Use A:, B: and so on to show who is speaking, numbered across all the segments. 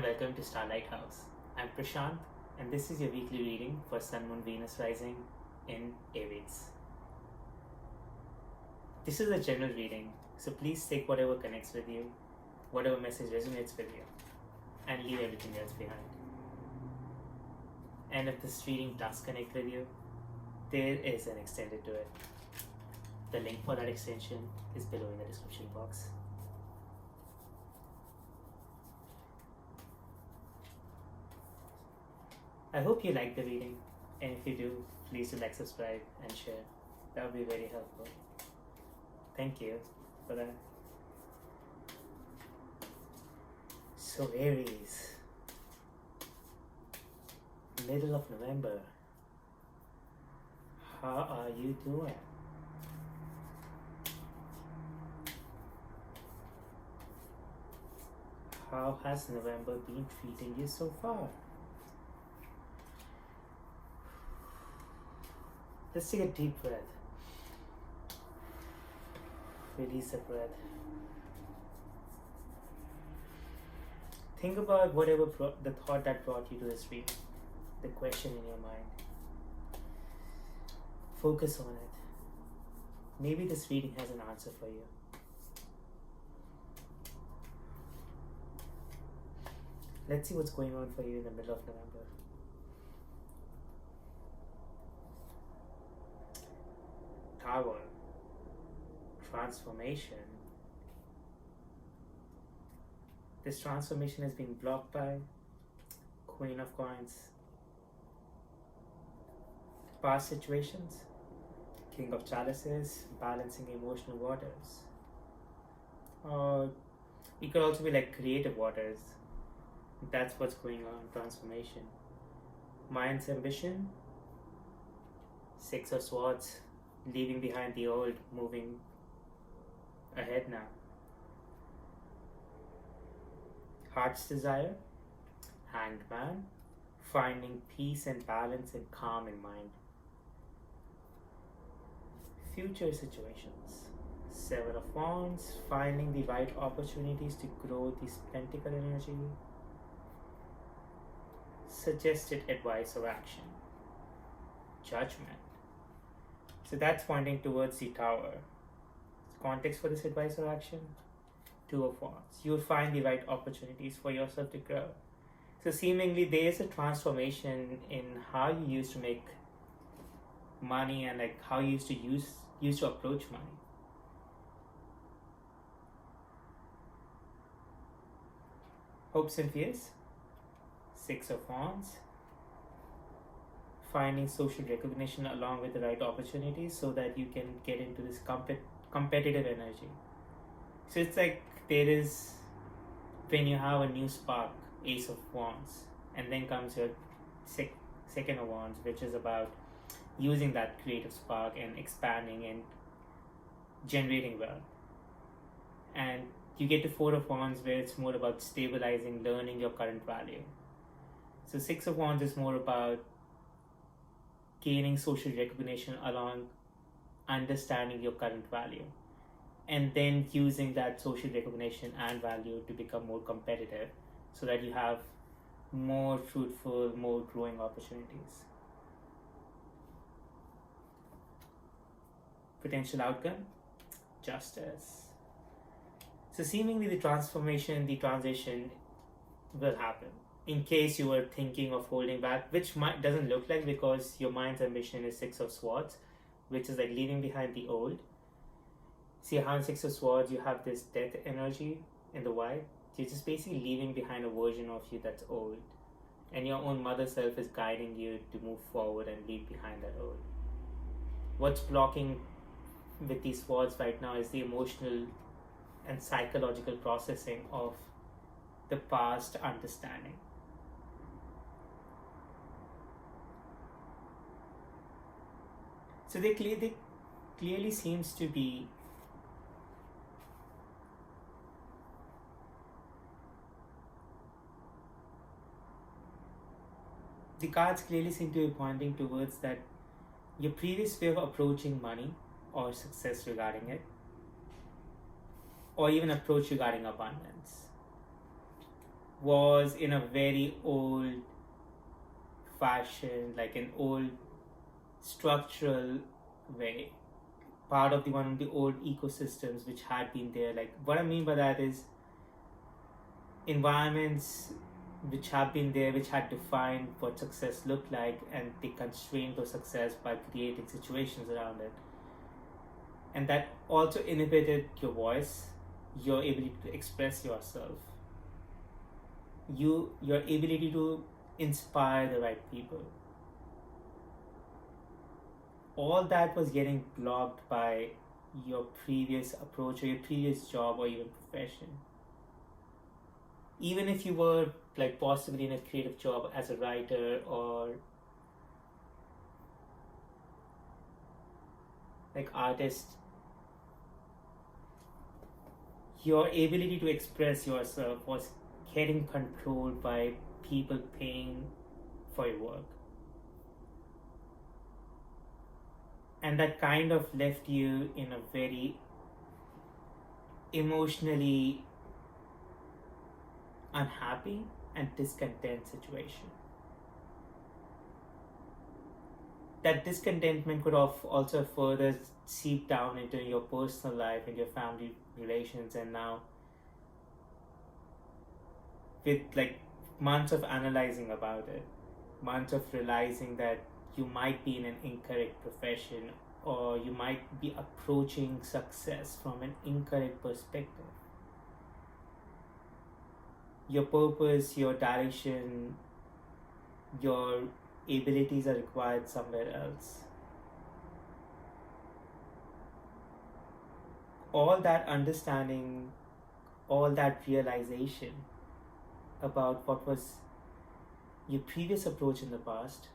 A: welcome to Star Lighthouse. I'm Prashant, and this is your weekly reading for Sun, Moon, Venus rising in Aries. This is a general reading, so please take whatever connects with you, whatever message resonates with you, and leave everything else behind. And if this reading does connect with you, there is an extended to it. The link for that extension is below in the description box. I hope you like the reading, and if you do, please do like, subscribe, and share. That would be very helpful. Thank you for that. So Aries, middle of November, how are you doing? How has November been treating you so far? Let's take a deep breath. Release the breath. Think about whatever the thought that brought you to this reading, the question in your mind. Focus on it. Maybe this reading has an answer for you. Let's see what's going on for you in the middle of November. Tower, transformation. This transformation has been blocked by Queen of Coins. Past situations, King of Chalices, balancing emotional waters. Or it could also be like creative waters. That's what's going on, transformation. Mind's ambition, Six of Swords, leaving behind the old, moving ahead now. Heart's desire, Hanged Man, finding peace and balance and calm in mind. Future situations, Seven of Wands, finding the right opportunities to grow this Pentacle energy. Suggested advice or action, Judgment. So that's pointing towards the Tower. Context for this advice or action, Two of Wands. You'll find the right opportunities for yourself to grow. So seemingly there is a transformation in how you used to make money and like how you used to approach money. Hopes and fears, Six of Wands. Finding social recognition along with the right opportunities so that you can get into this competitive energy. So it's like there is, when you have a new spark, Ace of Wands, and then comes your Second of Wands, which is about using that creative spark and expanding and generating wealth. And you get to Four of Wands, where it's more about stabilizing, learning your current value. So Six of Wands is more about gaining social recognition along understanding your current value, and then using that social recognition and value to become more competitive so that you have more fruitful, more growing opportunities. Potential outcome, Justice. So seemingly the transformation, the transition will happen. In case you were thinking of holding back, which doesn't look like, because your mind's ambition is Six of Swords, which is like leaving behind the old. See how in Six of Swords you have this death energy in the white. You're just basically leaving behind a version of you that's old, and your own mother self is guiding you to move forward and leave behind that old. What's blocking with these swords right now is the emotional and psychological processing of the past understanding. So they clearly seems to be the cards clearly seem to be pointing towards that your previous way of approaching money or success regarding it, or even approach regarding abundance, was in a very old fashioned, like an old structural way, part of the one of the old ecosystems which had been there. Like what I mean by that is environments which have been there, which had defined what success looked like, and they constrained those success by creating situations around it. And that also inhibited your voice, your ability to express yourself, your ability to inspire the right people. All that was getting blocked by your previous approach or your previous job or even profession. Even if you were like possibly in a creative job as a writer or like artist, your ability to express yourself was getting controlled by people paying for your work. And that kind of left you in a very emotionally unhappy and discontent situation. That discontentment could have also further seep down into your personal life and your family relations, and now with like months of analyzing about it, months of realizing that you might be in an incorrect profession or you might be approaching success from an incorrect perspective. Your purpose, your direction, your abilities are required somewhere else. All that understanding, all that realization about what was your previous approach in the past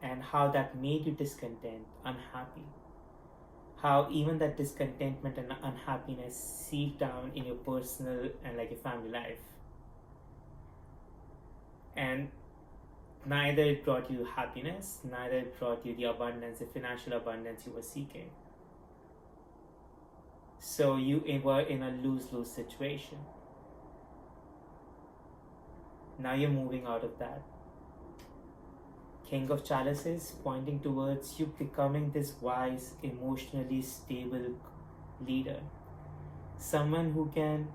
A: and how that made you discontent, unhappy. How even that discontentment and unhappiness seep down in your personal and like your family life. And neither it brought you happiness, neither it brought you the abundance, the financial abundance you were seeking. So you were in a lose-lose situation. Now you're moving out of that. King of Chalices pointing towards you becoming this wise, emotionally stable leader. Someone who can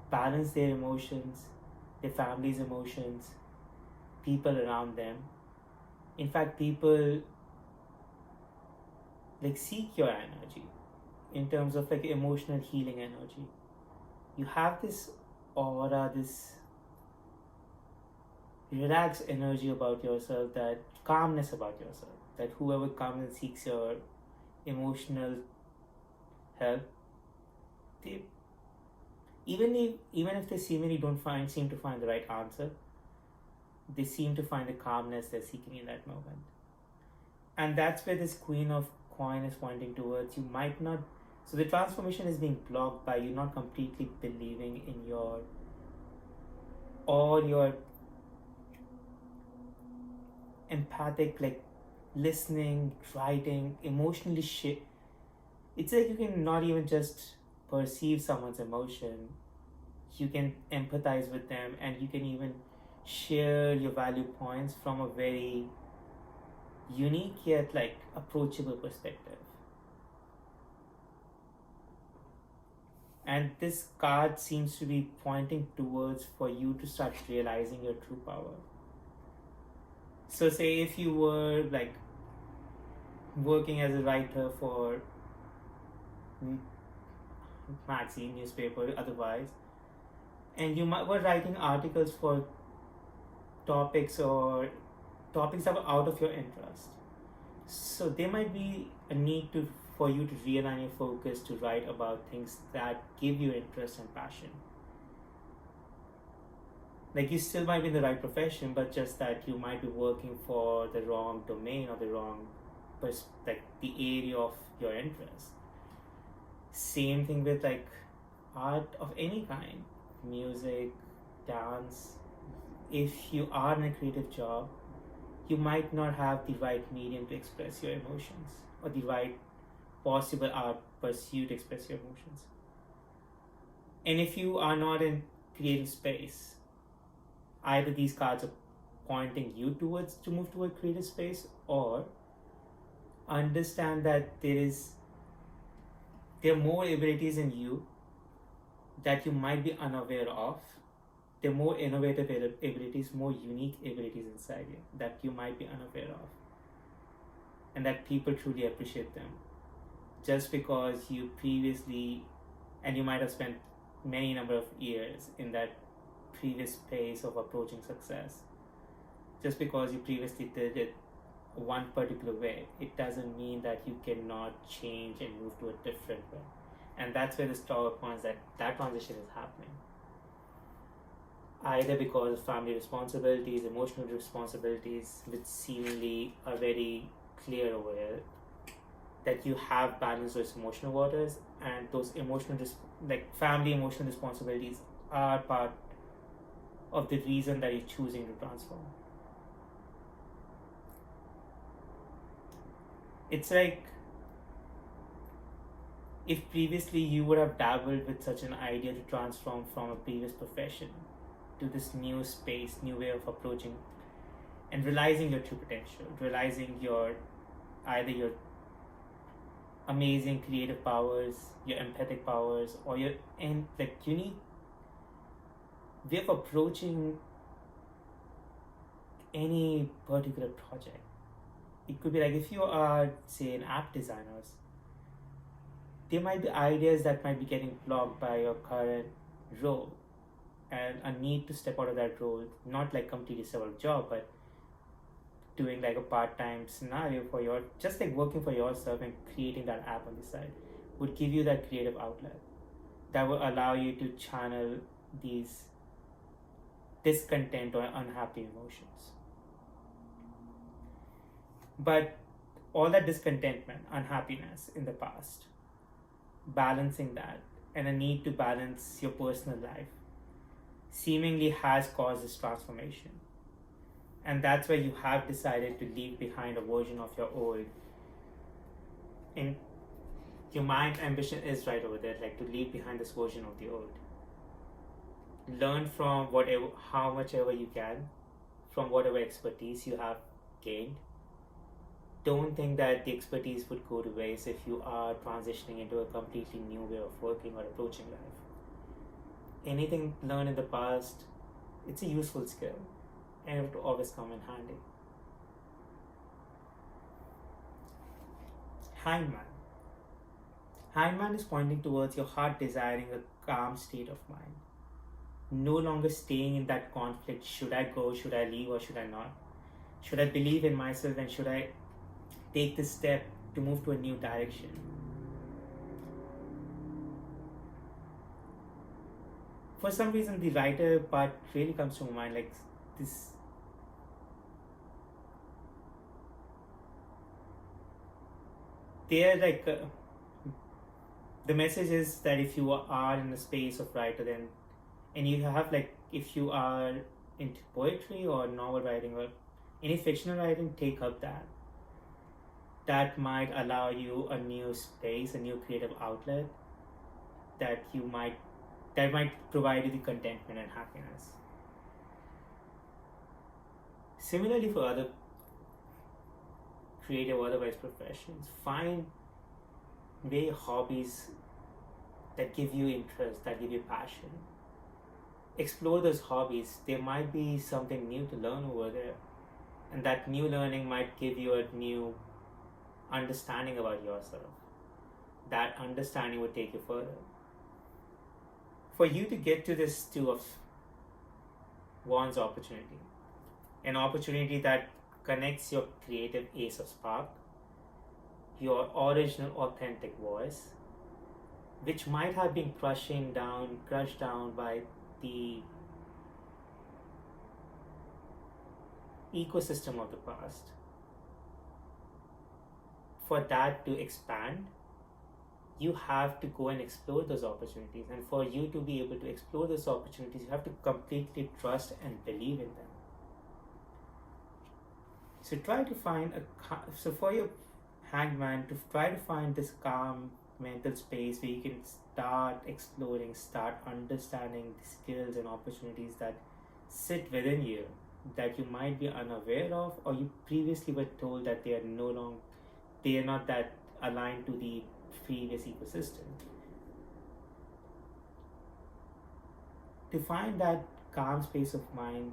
A: balance their emotions, their family's emotions, people around them. In fact, people like seek your energy in terms of like emotional healing energy. You have this aura, this relaxed energy about yourself, that calmness about yourself, that whoever comes and seeks your emotional help, they even if they seemingly seem to find the right answer, they seem to find the calmness they're seeking in that moment. And that's where this Queen of Coin is pointing towards. You might not, so the transformation is being blocked by you not completely believing in all your empathic, like listening, writing, emotionally shit. It's like you can not even just perceive someone's emotion, you can empathize with them, and you can even share your value points from a very unique yet like approachable perspective. And this card seems to be pointing towards for you to start realizing your true power. So say if you were like working as a writer for magazine, newspaper, otherwise, and you were writing articles for topics that were out of your interest. So there might be a need for you to realign your focus to write about things that give you interest and passion. Like you still might be in the right profession, but just that you might be working for the wrong domain or the wrong like the area of your interest. Same thing with like art of any kind, music, dance. If you are in a creative job, you might not have the right medium to express your emotions or the right possible art pursuit to express your emotions. And if you are not in creative space. Either these cards are pointing you towards to move toward creative space, or understand that there are more abilities in you that you might be unaware of. There are more innovative abilities, more unique abilities inside you that you might be unaware of, and that people truly appreciate them. Just because you previously, and you might have spent many number of years in that previous phase of approaching success, just because you previously did it one particular way, it doesn't mean that you cannot change and move to a different way. And that's where the Tower points that transition is happening. Either because of family responsibilities, emotional responsibilities, which seemingly are very clear over here, that you have balanced those emotional waters, and those family emotional responsibilities are part of the reason that you're choosing to transform. It's like if previously you would have dabbled with such an idea to transform from a previous profession to this new space, new way of approaching, and realizing your true potential, realizing either your amazing creative powers, your empathic powers, or your unique way of approaching any particular project. It could be like if you are, say, an app designer, there might be ideas that might be getting blocked by your current role, and a need to step out of that role, not like completely several job, but doing like a part-time scenario for just like working for yourself and creating that app on the side would give you that creative outlet that will allow you to channel these discontent or unhappy emotions. But all that discontentment, unhappiness in the past, balancing that, and a need to balance your personal life seemingly has caused this transformation. And that's where you have decided to leave behind a version of your old. In your mind, ambition is right over there, like to leave behind this version of the old. Learn from how much ever you can, from whatever expertise you have gained. Don't think that the expertise would go to waste if you are transitioning into a completely new way of working or approaching life. Anything learned in the past, it's a useful skill, and it will always come in handy. Hangman. Hangman is pointing towards your heart desiring a calm state of mind. No longer staying in that conflict. Should I go? Should I leave? Or should I not? Should I believe in myself? And should I take this step to move to a new direction? For some reason, the writer part really comes to my mind, like this. They're like the message is that if you are in a space of writer, then, and you have like, if you are into poetry or novel writing or any fictional writing, take up that. That might allow you a new space, a new creative outlet that might provide you the contentment and happiness. Similarly, for other creative otherwise professions, find hobbies that give you interest, that give you passion. Explore those hobbies. There might be something new to learn over there, and that new learning might give you a new understanding about yourself. That understanding would take you further. For you to get to this Two of Wands opportunity, an opportunity that connects your creative ace of spark, your original authentic voice, which might have been crushed down by the ecosystem of the past. For that to expand, you have to go and explore those opportunities. And for you to be able to explore those opportunities, you have to completely trust and believe in them. So try to find so for your Hangman, to try to find this calm mental space where you can start exploring, start understanding the skills and opportunities that sit within you that you might be unaware of, or you previously were told that they are not that aligned to the previous ecosystem. To find that calm space of mind,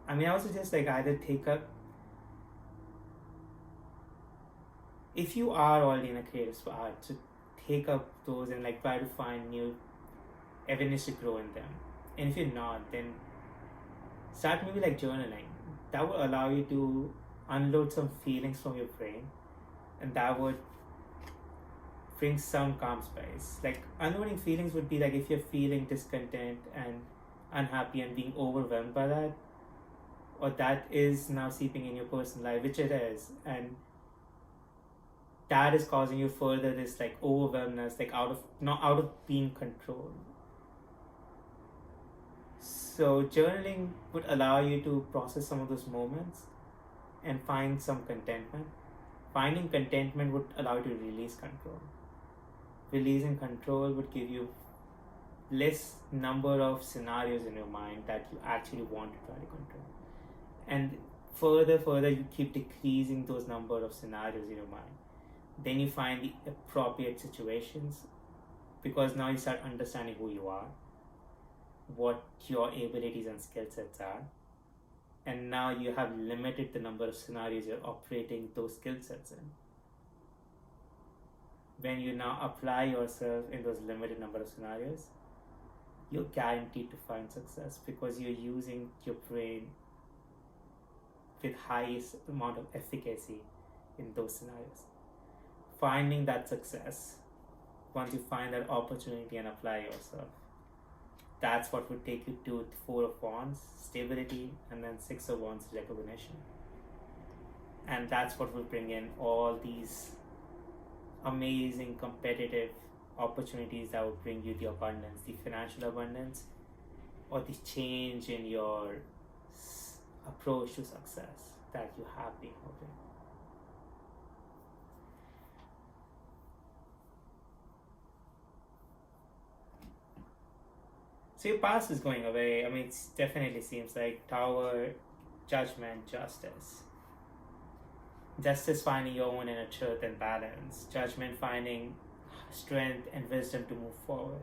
A: I mean, I would suggest like either take up, if you are already in a creative spot, to take up those and like try to find new avenues to grow in them. And if you're not, then start maybe like journaling. That will allow you to unload some feelings from your brain, and that would bring some calm space. Like unloading feelings would be like if you're feeling discontent and unhappy and being overwhelmed by that, or that is now seeping in your personal life, which it is, and that is causing you further this like overwhelmness, like not out of being controlled. So journaling would allow you to process some of those moments and find some contentment. Finding contentment would allow you to release control. Releasing control would give you less number of scenarios in your mind that you actually want to try to control. And further you keep decreasing those number of scenarios in your mind. Then you find the appropriate situations, because now you start understanding who you are, what your abilities and skill sets are, and now you have limited the number of scenarios you're operating those skill sets in. When you now apply yourself in those limited number of scenarios, you're guaranteed to find success, because you're using your brain with highest amount of efficacy in those scenarios. Finding that success, once you find that opportunity and apply yourself, that's what would take you to 4 of Wands, stability, and then 6 of Wands, recognition. And that's what will bring in all these amazing competitive opportunities that will bring you the abundance, the financial abundance, or the change in your approach to success that you have been hoping. So your past is going away. I mean, it definitely seems like Tower, Judgment, Justice. Justice, finding your own inner truth and balance. Judgment, finding strength and wisdom to move forward.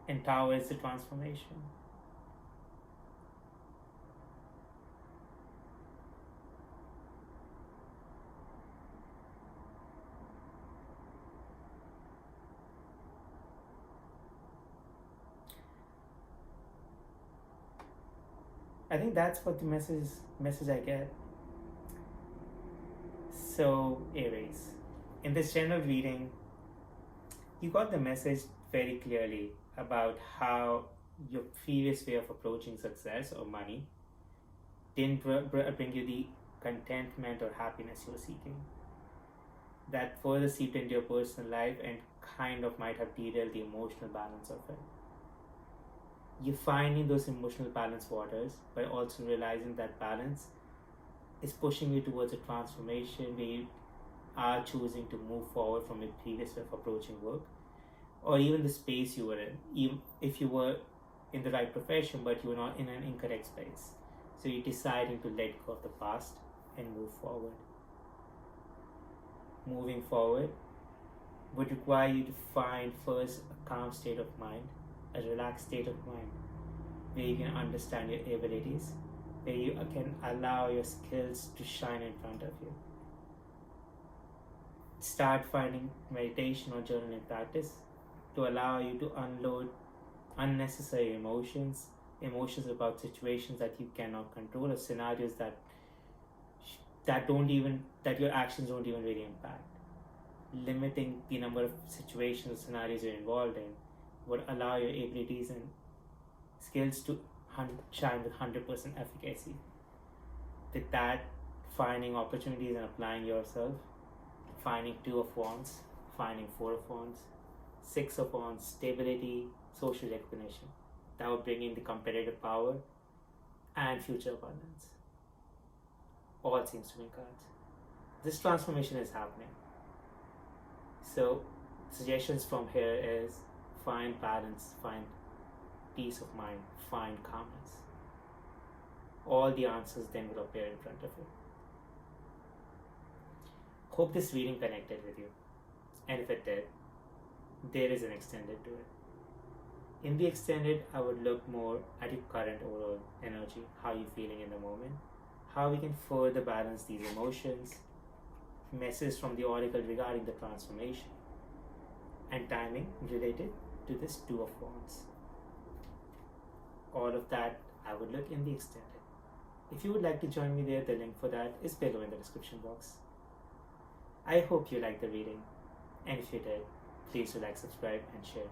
A: And Tower is the transformation. I think that's what the message I get. So, Aries, in this general reading, you got the message very clearly about how your previous way of approaching success or money didn't bring you the contentment or happiness you were seeking. That further seeped into your personal life and kind of might have derailed the emotional balance of it. You're finding those emotional balance waters by also realizing that balance is pushing you towards a transformation where you are choosing to move forward from your previous way of approaching work, or even the space you were in, even if you were in the right profession but you were not in an incorrect space. So you're deciding to let go of the past and move forward. Moving forward would require you to find first a calm state of mind, a relaxed state of mind, where you can understand your abilities, where you can allow your skills to shine in front of you. Start finding meditation or journaling practice to allow you to unload unnecessary emotions about situations that you cannot control, or scenarios that your actions don't even really impact. Limiting the number of situations, scenarios you're involved in would allow your abilities and skills to shine with 100% efficacy. With that, finding opportunities and applying yourself, finding 2 of Wands, finding 4 of Wands, 6 of Wands, stability, social recognition. That would bring in the competitive power and future abundance. All seems to be cards. this transformation is happening. So suggestions from here is find balance, find peace of mind, find calmness. All the answers then will appear in front of you. Hope this reading connected with you. And if it did, there is an extended to it. In the extended, I would look more at your current overall energy, how you're feeling in the moment, how we can further balance these emotions, messages from the oracle regarding the transformation, and timing related to this Two of Wands. All of that I would look in the extended. If you would like to join me there, the link for that is below in the description box. I hope you liked the reading, and if you did, please do like, subscribe, and share.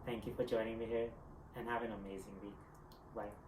A: Thank you for joining me here, and have an amazing week. Bye.